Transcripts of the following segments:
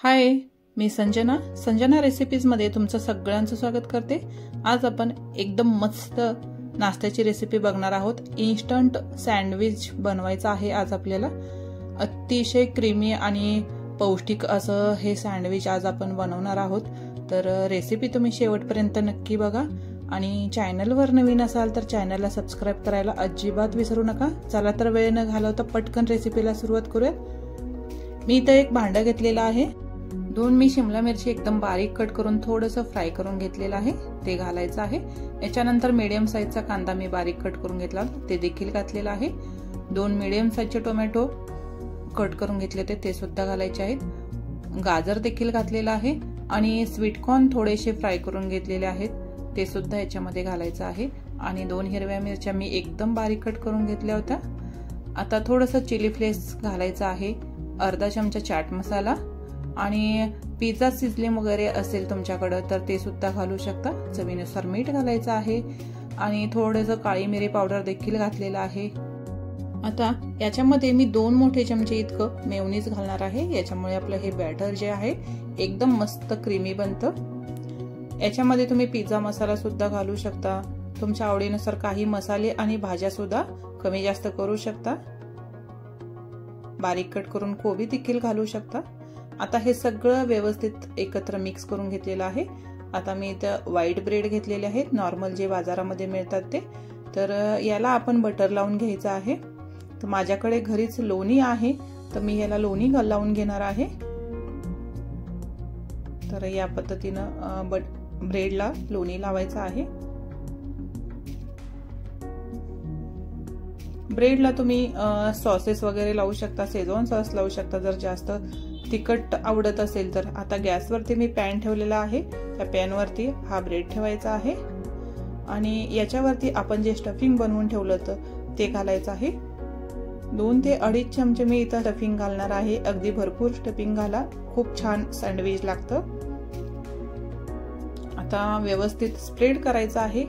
हाय, मी संजना रेसिपीजमध्ये तुमचं सगळ्यांचं स्वागत करते। आज आपण एकदम मस्त नाश्त्याची रेसिपी बघणार आहोत। इन्स्टंट सँडविच बनवायचं आहे आज आपल्याला। अतिशय क्रीमी आणि पौष्टिक असं हे सँडविच आज आपण बनवणार आहोत। तर रेसिपी तुम्ही शेवटपर्यंत नक्की बघा आणि चॅनलवर नवीन असाल तर चॅनलला सबस्क्राइब करायला अजिबात विसरू नका। चला तर वेळ न घालवता पटकन रेसिपीला सुरुवात करूया। मी इथे एक भांडं घेतलेलं आहे। 2 मी शिमला मिरची एकदम बारीक कट करून थोडंसं फ्राय करून घेतलेलं आहे, ते घालायचं आहे। याच्यानंतर मीडियम साईजचा कांदा मी बारीक कट करून घेतला, ते देखील घातलेला आहे। 2 मीडियम साईजचे टोमॅटो कट करून घेतले ते सुद्धा घालायचे आहेत। गाजर देखील घातलेला आहे आणि स्वीट कॉर्न थोडेसे फ्राय करून घेतलेले आहेत, ते सुद्धा याच्यामध्ये घालायचं आहे। आणि 2 हिरव्या मिरच्या मी एकदम बारीक कट करून घेतल्या होत्या। आता थोडंसं चिली फ्लेक्स घालायचं आहे, अर्धा चमचा चाट मसाला आणि पिझ्झा सिझलिंग वगैरे असेल तुमच्याकडे तर ते सुद्धा घालू शकता। चवीनुसार मीठ घालायचं आहे आणि थोडंसं काळी मिरी पावडर देखील घातलेलं आहे। आता याच्यामध्ये मी 2 मोठे चमचे इतकं मेयोनीज घालणार आहे, याच्यामुळे आपलं हे बॅटर जे आहे एकदम मस्त क्रीमी बनतं। याच्यामध्ये तुम्ही पिझ्झा मसाला सुद्धा घालू शकता, तुमच्या आवडीनुसार काही मसाले आणि भाज्या सुद्धा कमी जास्त करू शकता। बारीक कट करून कोबी देखील घालू शकता। आता हे सगळं व्यवस्थित एकत्र मिक्स करून घेतलेलं आहे। आता मी इथं व्हाईट ब्रेड घेतलेले आहेत, नॉर्मल जे बाजारामध्ये मिळतात ते। तर याला आपण बटर लावून घ्यायचं आहे। तर माझ्याकडे घरीच लोणी आहे, तर मी याला लोणी लावून घेणार आहे। तर या पद्धतीनं ब्रेडला लोणी लावायचं आहे। ब्रेडला तुम्ही सॉसेस वगैरे लावू शकता, शेजवान सॉस लावू शकता जर जास्त तिखट आवडत असेल तर। आता गॅसवरती मी पॅन ठेवलेला आहे, त्या पॅनवरती हा ब्रेड ठेवायचा आहे आणि याच्यावरती आपण जे स्टफिंग बनवून ठेवलं होतं ते घालायचं आहे। 2 ते 2.5 चमचे मी इथं स्टफिंग घालणार आहे। अगदी भरपूर स्टफिंग घाला, खूप छान सँडविच लागतं। आता व्यवस्थित स्प्रेड करायचं आहे।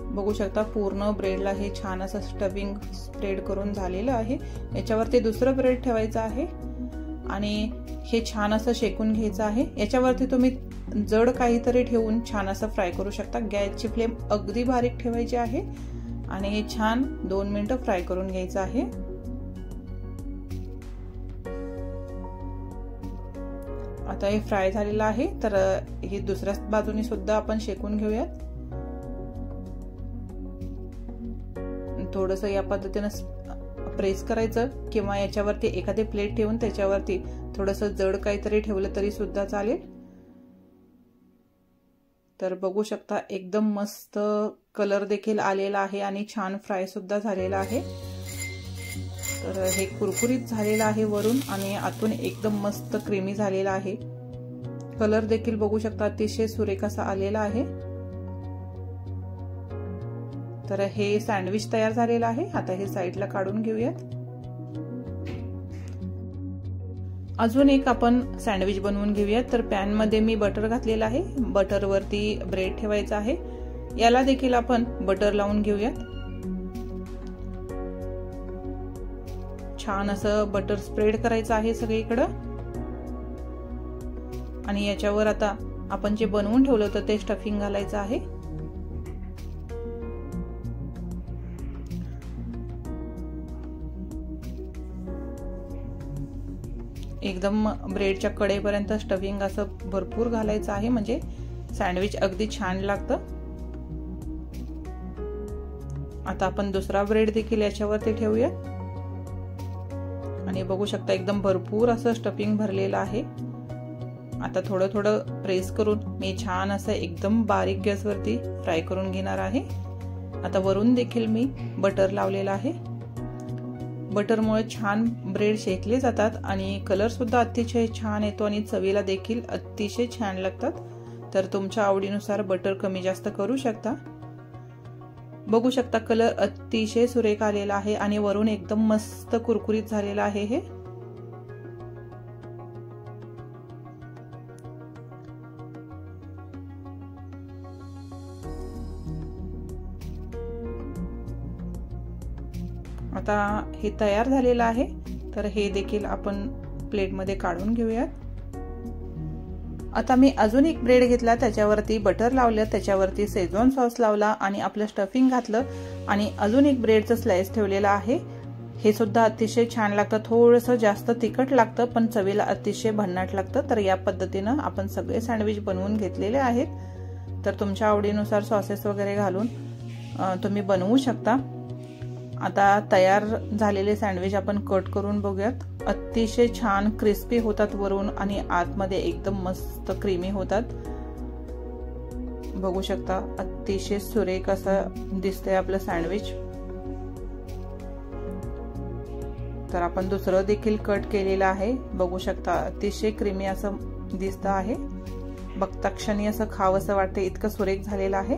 बघू शकता पूर्ण ब्रेडला हे छान असं स्टफिंग स्प्रेड करून झालेलं आहे। याच्यावरती दुसरं ब्रेड ठेवायचं आहे आणि हे छान असं शेकून घ्यायचं आहे। याच्यावरती तुम्ही जड काहीतरी ठेवून छान असं फ्राय करू शकता। गॅसची फ्लेम अगदी बारीक ठेवायची आहे आणि हे छान 2 मिनिटं फ्राय करून घ्यायचं आहे। आता हे फ्राय झालेलं आहे, तर हे दुसऱ्या बाजूने सुद्धा आपण शेकून घेऊयात। थोडंसं या पद्धतीनं प्रेस करायचं किंवा याच्यावरती एखादी प्लेट ठेवून त्याच्यावरती थोडंसं जड काहीतरी ठेवलं तरी सुद्धा चालेल। तर बघू शकता एकदम मस्त कलर देखील आलेला आहे आणि छान फ्राय सुद्धा झालेला आहे। तर हे कुरकुरीत झालेलं आहे वरून आणि आतून एकदम मस्त क्रीमी झालेला आहे। कलर देखील बघू शकता अतिशय सुरेख असा आलेला आहे। तर हे सँडविच तयार झालेलं आहे। आता हे साईडला काढून घेऊयात। अजून एक आपण सँडविच बनवून घेऊयात। तर पॅन मध्ये मी बटर घातलेलं आहे, बटर वरती ब्रेड ठेवायचा आहे। याला देखील आपण बटर लावून घेऊयात। छान असं बटर स्प्रेड करायचं आहे सगळीकडे आणि याच्यावर आता आपण जे बनवून ठेवलं होतं ते स्टफिंग घालायचं आहे। एकदम ब्रेडच्या कडेपर्यंत स्टफिंग असं भरपूर घालायचं आहे, म्हणजे सँडविच अगदी छान लागतं। आता आपण दुसरा ब्रेड देखील याच्यावरती ठेवूया आणि बघू शकता एकदम भरपूर असं स्टफिंग भरलेलं आहे। आता थोडं थोडं प्रेस करून मी छान असं एकदम बारीक गॅसवरती फ्राय करून घेणार आहे। आता वरून देखील मी बटर लावलेलं आहे। बटरमुळे छान ब्रेड शेकले जातात आणि कलर सुद्धा अतिशय छान येतो आणि चवीला देखील अतिशय छान लागतात। तर तुमच्या आवडीनुसार बटर कमी जास्त करू शकता। बघू शकता कलर अतिशय सुरेख आलेला आहे आणि वरून एकदम मस्त कुरकुरीत झालेला आहे हे। आता हे तयार झालेलं आहे, तर हे देखील आपण प्लेटमध्ये काढून घेऊयात। आता मी अजून एक ब्रेड घेतला, त्याच्यावरती बटर लावलं, त्याच्यावरती शेजवान सॉस लावला आणि आपलं स्टफिंग घातलं आणि अजून एक ब्रेडचं स्लाइस ठेवलेला आहे। हे सुद्धा अतिशय छान लागतं, थोडंसं जास्त तिखट लागतं पण चवीला अतिशय भन्नाट लागतं। तर या पद्धतीनं आपण सगळे सँडविच बनवून घेतलेले आहेत। तर तुमच्या आवडीनुसार सॉसेस वगैरे घालून तुम्ही बनवू शकता। आता तयार झालेले सँडविच आपण कट करून बघूयात। अतिशय छान क्रिस्पी होतात वरून आणि आतमध्ये एकदम मस्त क्रीमी होतात। बघू शकता अतिशय सुरेख असं दिसतंय आपलं सँडविच। तर आपण दुसरं देखील कट केलेलं आहे, बघू शकता अतिशय क्रीमी असं दिसतं आहे। बघता क्षणी असं खावंसं वाटतं, इतकं सुरेख झालेलं आहे।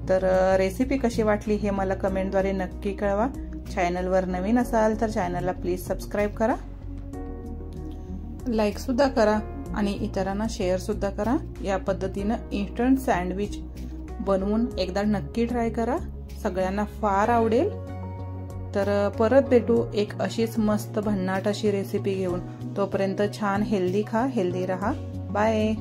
तर रेसिपी कशी वाटली हे मला कमेंटद्वारे नक्की कळवा। चॅनलवर नवीन असाल तर चॅनलला प्लीज सबस्क्राईब करा, लाईक सुद्धा करा आणि इतरांना शेअर सुद्धा करा। या पद्धतीनं इन्स्टंट सँडविच बनवून एकदा नक्की ट्राय करा, सगळ्यांना फार आवडेल। तर परत भेटू एक अशीच मस्त भन्नाट अशी रेसिपी घेऊन। तोपर्यंत छान हेल्दी खा, हेल्दी रहा। बाय।